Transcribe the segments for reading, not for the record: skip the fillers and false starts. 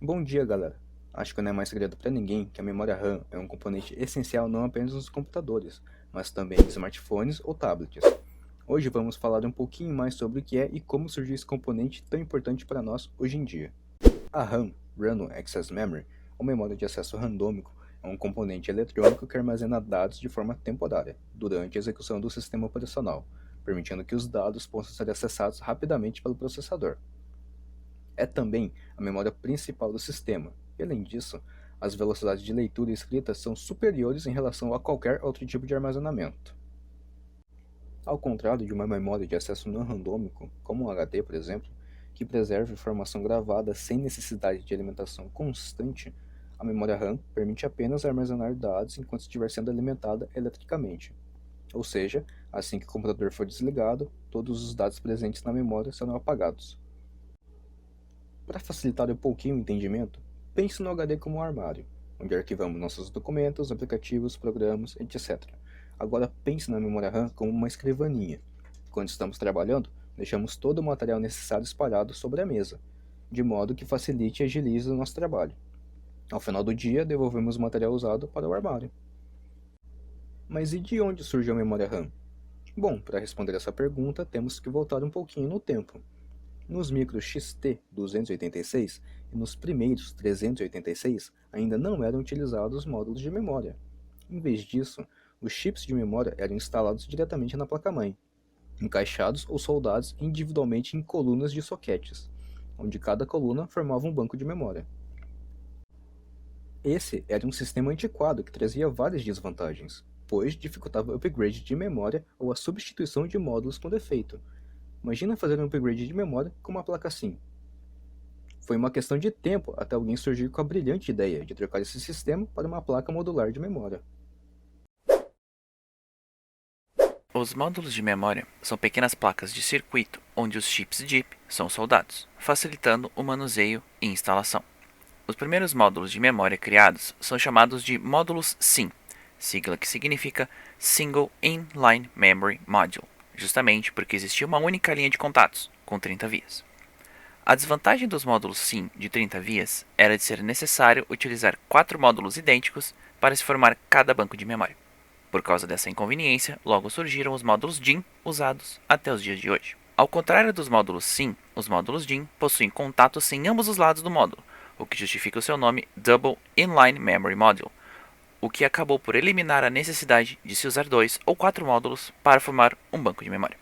Bom dia, galera. Acho que não é mais segredo para ninguém que a memória RAM é um componente essencial não apenas nos computadores, mas também em smartphones ou tablets. Hoje vamos falar um pouquinho mais sobre o que é e como surgiu esse componente tão importante para nós hoje em dia. A RAM, Random Access Memory, ou memória de acesso randômico, é um componente eletrônico que armazena dados de forma temporária, durante a execução do sistema operacional, permitindo que os dados possam ser acessados rapidamente pelo processador. É também a memória principal do sistema, e além disso, as velocidades de leitura e escrita são superiores em relação a qualquer outro tipo de armazenamento. Ao contrário de uma memória de acesso não randômico, como um HD, por exemplo, que preserva informação gravada sem necessidade de alimentação constante, a memória RAM permite apenas armazenar dados enquanto estiver sendo alimentada eletricamente. Ou seja, assim que o computador for desligado, todos os dados presentes na memória serão apagados. Para facilitar um pouquinho o entendimento, pense no HD como um armário, onde arquivamos nossos documentos, aplicativos, programas, etc. Agora pense na memória RAM como uma escrivaninha. Quando estamos trabalhando, deixamos todo o material necessário espalhado sobre a mesa, de modo que facilite e agilize o nosso trabalho. Ao final do dia, devolvemos o material usado para o armário. Mas e de onde surgiu a memória RAM? Bom, para responder essa pergunta, temos que voltar um pouquinho no tempo. Nos micros XT286 e nos primeiros 386 ainda não eram utilizados módulos de memória. Em vez disso, os chips de memória eram instalados diretamente na placa-mãe, encaixados ou soldados individualmente em colunas de soquetes, onde cada coluna formava um banco de memória. Esse era um sistema antiquado que trazia várias desvantagens, pois dificultava o upgrade de memória ou a substituição de módulos com defeito. Imagina fazer um upgrade de memória com uma placa assim. Foi uma questão de tempo até alguém surgir com a brilhante ideia de trocar esse sistema para uma placa modular de memória. Os módulos de memória são pequenas placas de circuito onde os chips DIP são soldados, facilitando o manuseio e instalação. Os primeiros módulos de memória criados são chamados de módulos SIM, sigla que significa Single Inline Memory Module, justamente porque existia uma única linha de contatos, com 30 vias. A desvantagem dos módulos SIM de 30 vias era de ser necessário utilizar 4 módulos idênticos para se formar cada banco de memória. Por causa dessa inconveniência, logo surgiram os módulos DIN usados até os dias de hoje. Ao contrário dos módulos SIM, os módulos DIN possuem contatos em ambos os lados do módulo, o que justifica o seu nome Double Inline Memory Module, o que acabou por eliminar a necessidade de se usar 2 ou 4 módulos para formar um banco de memória.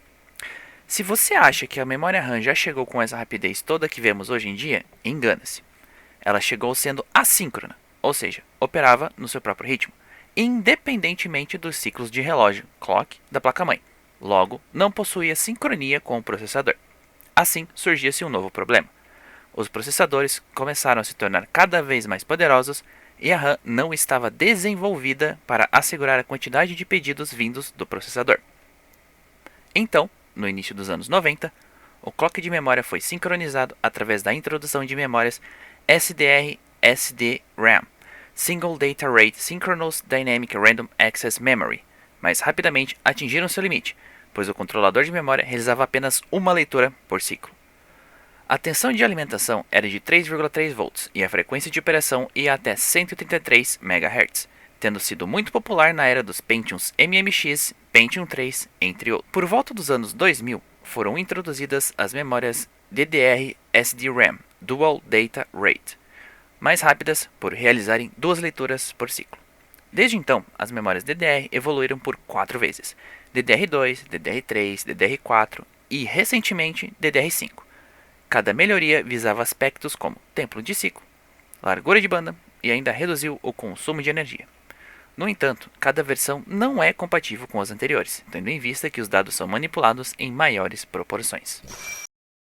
Se você acha que a memória RAM já chegou com essa rapidez toda que vemos hoje em dia, engana-se. Ela chegou sendo assíncrona, ou seja, operava no seu próprio ritmo, independentemente dos ciclos de relógio, clock, da placa-mãe. Logo, não possuía sincronia com o processador. Assim, surgia-se um novo problema. Os processadores começaram a se tornar cada vez mais poderosos e a RAM não estava desenvolvida para assegurar a quantidade de pedidos vindos do processador. Então, no início dos anos 90, o clock de memória foi sincronizado através da introdução de memórias SDR/SD-RAM, Single Data Rate Synchronous Dynamic Random Access Memory, mas rapidamente atingiram seu limite, pois o controlador de memória realizava apenas uma leitura por ciclo. A tensão de alimentação era de 3,3 volts e a frequência de operação ia até 133 MHz, tendo sido muito popular na era dos Pentiums MMX, Pentium 3, entre outros. Por volta dos anos 2000, foram introduzidas as memórias DDR-SDRAM, Dual Data Rate, mais rápidas por realizarem 2 leituras por ciclo. Desde então, as memórias DDR evoluíram por 4 vezes, DDR2, DDR3, DDR4 e, recentemente, DDR5. Cada melhoria visava aspectos como tempo de ciclo, largura de banda e ainda reduziu o consumo de energia. No entanto, cada versão não é compatível com as anteriores, tendo em vista que os dados são manipulados em maiores proporções.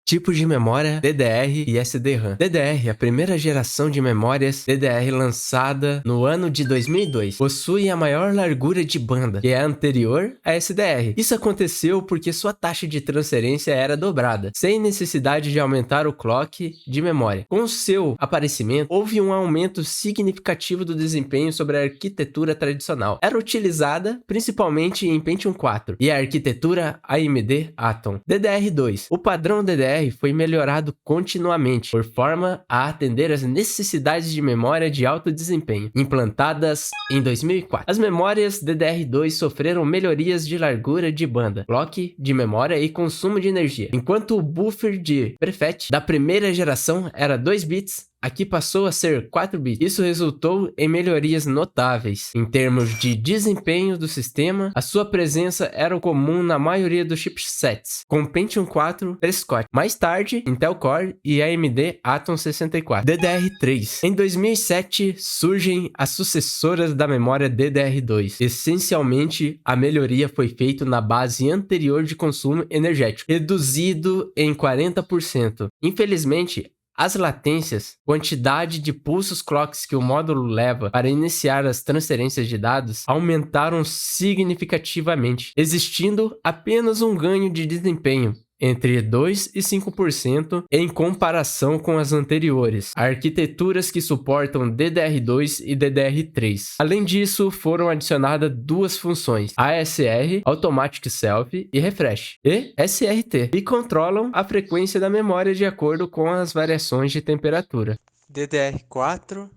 Tipos de memória DDR e SDRAM. DDR, a primeira geração de memórias DDR lançada no ano de 2002, possui a maior largura de banda, que é anterior à SDR. Isso aconteceu porque sua taxa de transferência era dobrada, sem necessidade de aumentar o clock de memória. Com seu aparecimento, houve um aumento significativo do desempenho sobre a arquitetura tradicional. Era utilizada principalmente em Pentium 4 e a arquitetura AMD Atom. DDR2. O padrão DDR DDR foi melhorado continuamente, por forma a atender às necessidades de memória de alto desempenho, implantadas em 2004. As memórias DDR2 sofreram melhorias de largura de banda, clock de memória e consumo de energia. Enquanto o buffer de prefetch da primeira geração era 2 bits, aqui passou a ser 4 bits. Isso resultou em melhorias notáveis. Em termos de desempenho do sistema, a sua presença era comum na maioria dos chipsets, com Pentium 4 Prescott. Mais tarde, Intel Core e AMD Atom 64. DDR3. Em 2007, surgem as sucessoras da memória DDR2. Essencialmente, a melhoria foi feita na base anterior de consumo energético, reduzido em 40%. Infelizmente, as latências, quantidade de pulsos clocks que o módulo leva para iniciar as transferências de dados, aumentaram significativamente, existindo apenas um ganho de desempenho entre 2% e 5% em comparação com as anteriores, arquiteturas que suportam DDR2 e DDR3. Além disso, foram adicionadas duas funções, ASR, Automatic Self e Refresh, e SRT, que controlam a frequência da memória de acordo com as variações de temperatura. DDR4.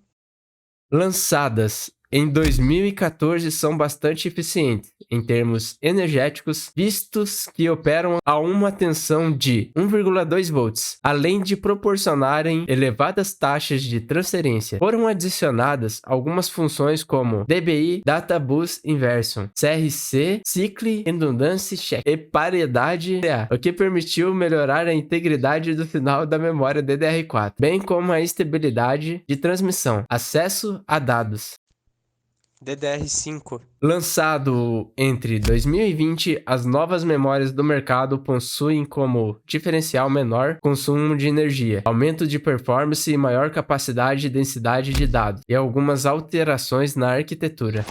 Lançadas em 2014, são bastante eficientes em termos energéticos, vistos que operam a uma tensão de 1,2 volts, além de proporcionarem elevadas taxas de transferência. Foram adicionadas algumas funções como DBI, Data Bus Inversion, CRC, Cycle Redundancy Check e paridade CA, o que permitiu melhorar a integridade do final da memória DDR4, bem como a estabilidade de transmissão, acesso a dados. DDR5. Lançado entre 2020, as novas memórias do mercado possuem como diferencial menor consumo de energia, aumento de performance e maior capacidade e densidade de dados, e algumas alterações na arquitetura.